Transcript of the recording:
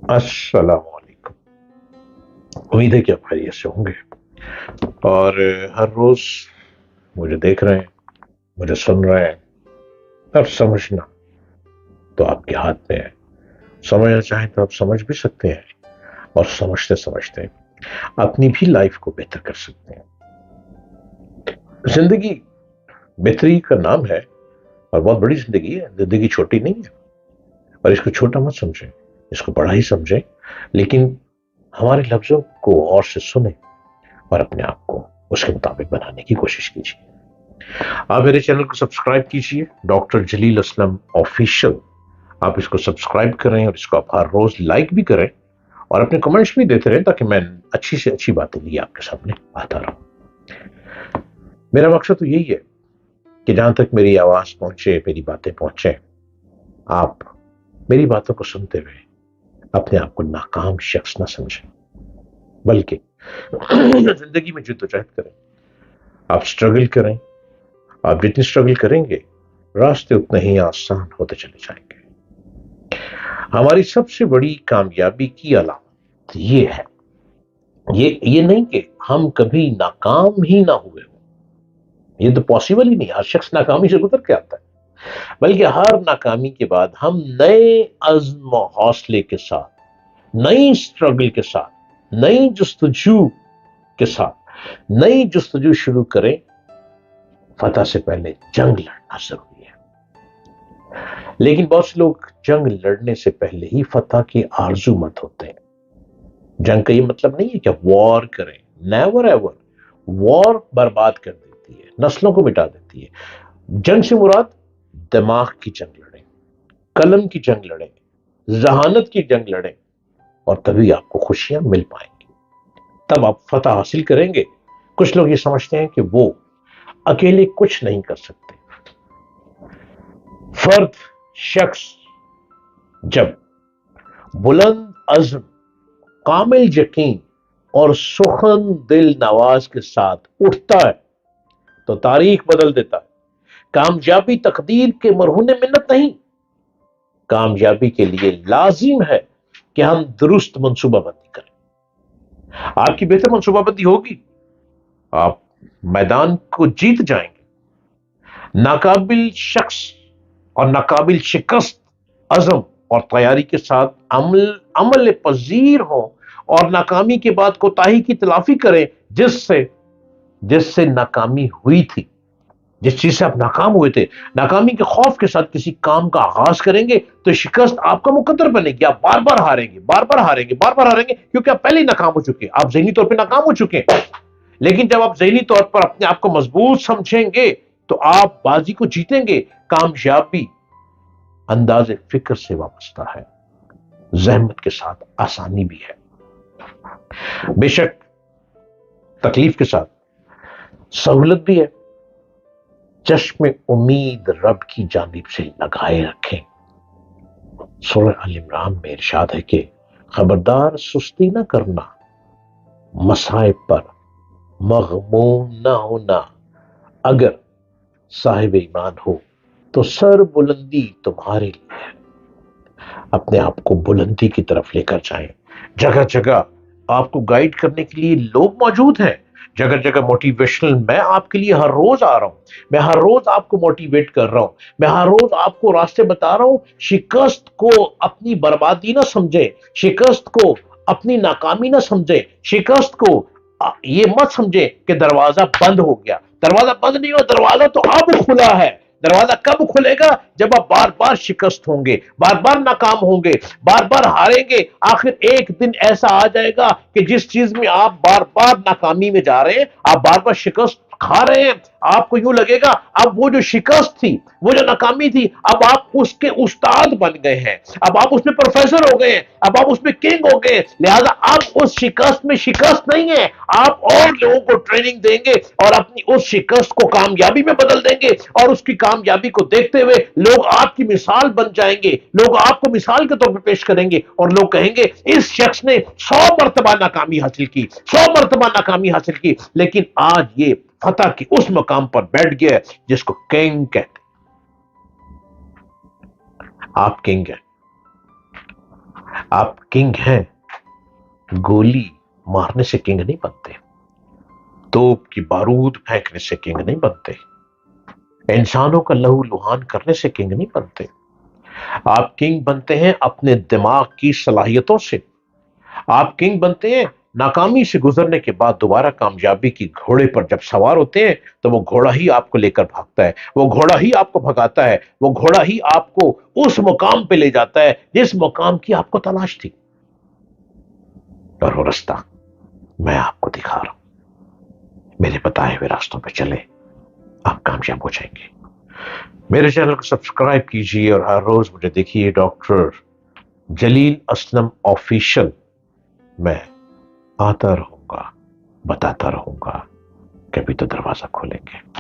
अस्सलाम वालेकुम। उम्मीद है कि आप खैरियत से होंगे और हर रोज मुझे देख रहे हैं, मुझे सुन रहे हैं। अब समझना तो आपके हाथ में है। समझना चाहें तो आप समझ भी सकते हैं और समझते समझते अपनी भी लाइफ को बेहतर कर सकते हैं। जिंदगी बेहतरी का नाम है और बहुत बड़ी जिंदगी है। जिंदगी छोटी नहीं है और इसको छोटा मत समझें, इसको बड़ा ही समझें। लेकिन हमारे लफ्जों को और से सुने और अपने आप को उसके मुताबिक बनाने की कोशिश कीजिए। आप मेरे चैनल को सब्सक्राइब कीजिए, डॉक्टर जलील असलम ऑफिशियल। आप इसको सब्सक्राइब करें और इसको आप हर रोज लाइक भी करें और अपने कमेंट्स भी देते रहें ताकि मैं अच्छी से अच्छी बातें लिए आपके सामने आता रहूं। मेरा मकसद तो यही है कि जहां तक मेरी आवाज पहुंचे, मेरी बातें पहुंचे, आप मेरी बातों को सुनते हुए अपने आप को नाकाम शख्स ना समझें, बल्कि जिंदगी में जद्दोजहद करें। आप स्ट्रगल करें। आप जितनी स्ट्रगल करेंगे रास्ते उतने ही आसान होते चले जाएंगे। हमारी सबसे बड़ी कामयाबी की अलामत ये है, ये नहीं कि हम कभी नाकाम ही ना हुए हो। ये तो पॉसिबल ही नहीं। हर शख्स नाकामी से गुजर के आता है, बल्कि हर नाकामी के बाद हम नए अज़्म और हौसले के साथ, नई स्ट्रगल के साथ, नई जुस्तजू के साथ नई जुस्तजू शुरू करें। फतह से पहले जंग लड़ना जरूरी है। लेकिन बहुत से लोग जंग लड़ने से पहले ही फतह की आरजूमंद होते हैं। जंग का ये मतलब नहीं है कि वॉर करें, नेवर एवर। वॉर बर्बाद कर देती है, नस्लों को मिटा देती है। जंग से मुराद दिमाग की जंग लड़ें, कलम की जंग लड़ें, जहानत की जंग लड़ें और तभी आपको खुशियां मिल पाएंगी, तब आप फतह हासिल करेंगे। कुछ लोग ये समझते हैं कि वो अकेले कुछ नहीं कर सकते। फर्द, शख्स जब बुलंद अज़्म, कामिल यकीन और सुखन दिल नवाज के साथ उठता है तो तारीख बदल देता है। कामयाबी तकदीर के मरहूने मिन्नत नहीं, कामयाबी के लिए लाजिम है कि हम दुरुस्त मंसूबाबंदी करें। आपकी बेहतर मंसूबाबंदी होगी, आप मैदान को जीत जाएंगे। नाकाबिल शख्स और नाकाबिल शिकस्त अज़म और तैयारी के साथ अमल पजीर हो और नाकामी के बाद कोताही की तलाफी करें। जिससे जिससे नाकामी हुई थी, जिस चीज से आप नाकाम हुए थे, नाकामी के खौफ के साथ किसी काम का आगाज करेंगे तो शिकस्त आपका मुकद्दर बनेगी। आप बार बार हारेंगे, बार बार हारेंगे, बार बार हारेंगे, क्योंकि आप पहले ही नाकाम हो चुके हैं। आप ज़हनी तौर पर नाकाम हो चुके हैं। लेकिन जब आप ज़हनी तौर पर अपने आप को मजबूत समझेंगे तो आप बाजी को जीतेंगे। कामयाबी अंदाज़े फिक्र से वाबस्ता है, जहमत के साथ आसानी भी है। बेशक तकलीफ के साथ सहूलत भी है। चश्मे उम्मीद रब की जानिब से लगाए रखें। सूरह अल इमरान में इरशाद है कि खबरदार सुस्ती ना करना, मसाइब पर मगमूम ना होना। अगर साहिब ईमान हो तो सर बुलंदी तुम्हारे लिए है। अपने आप को बुलंदी की तरफ लेकर जाएं। जगह जगह आपको गाइड करने के लिए लोग मौजूद हैं। जगह जगह मोटिवेशनल, मैं आपके लिए हर रोज आ रहा हूं, मैं हर रोज आपको मोटिवेट कर रहा हूं, मैं हर रोज आपको रास्ते बता रहा हूं। शिकस्त को अपनी बर्बादी ना समझे, शिकस्त को अपनी नाकामी ना समझे, शिकस्त को ये मत समझे कि दरवाजा बंद हो गया। दरवाजा बंद नहीं हुआ, दरवाजा तो अब खुला है। दरवाजा कब खुलेगा? जब आप बार बार शिकस्त होंगे, बार बार नाकाम होंगे, बार बार हारेंगे। आखिर एक दिन ऐसा आ जाएगा कि जिस चीज में आप बार बार नाकामी में जा रहे हैं, आप बार बार शिकस्त खा रहे हैं, आपको यूं लगेगा अब वो जो शिकस्त थी, वो जो नाकामी थी, अब आप उसके उस्ताद बन गए हैं, अब आप उसमें प्रोफेसर हो गए हैं, अब आप उसमें किंग हो गए। लिहाजा अब उस शिकस्त में शिकस्त नहीं है, आप और लोगों को ट्रेनिंग देंगे और अपनी उस शिकस्त को कामयाबी में बदल देंगे और उसकी कामयाबी को देखते हुए लोग आपकी मिसाल बन जाएंगे। लोग आपको मिसाल के तौर पर पेश करेंगे और लोग कहेंगे इस शख्स ने 100 मरतबा नाकामी हासिल की, 100 मरतबा नाकामी हासिल की, लेकिन आज ये फतह की उस मकाम पर बैठ गया जिसको किंग कहते। आप किंग हैं। آپ کنگ ہیں، گولی مارنے سے کنگ نہیں بنتے، توپ کی بارود پھینکنے سے کنگ نہیں بنتے، انسانوں کا لہو لہان کرنے سے کنگ نہیں بنتے۔ آپ کنگ بنتے ہیں اپنے دماغ کی صلاحیتوں سے۔ آپ کنگ بنتے ہیں ناکامی سے گزرنے کے بعد دوبارہ کامیابی کی گھوڑے پر جب سوار ہوتے ہیں تو وہ گھوڑا ہی آپ کو لے کر بھاگتا ہے، وہ گھوڑا ہی آپ کو بھگاتا ہے، وہ گھوڑا ہی آپ کو اس مقام پہ لے جاتا ہے جس مقام کی آپ کو تلاش تھی، اور وہ رستہ میں آپ کو دکھا رہا ہوں۔ میرے بتائے ہوئے راستوں پہ چلے، آپ کامیاب ہو جائیں گے۔ میرے چینل کو سبسکرائب کیجیے اور ہر روز مجھے دیکھیے ڈاکٹر جلیل اسلم آفیشل۔ میں آتا رہوں گا، بتاتا رہوں گا، کبھی تو دروازہ کھولیں گے۔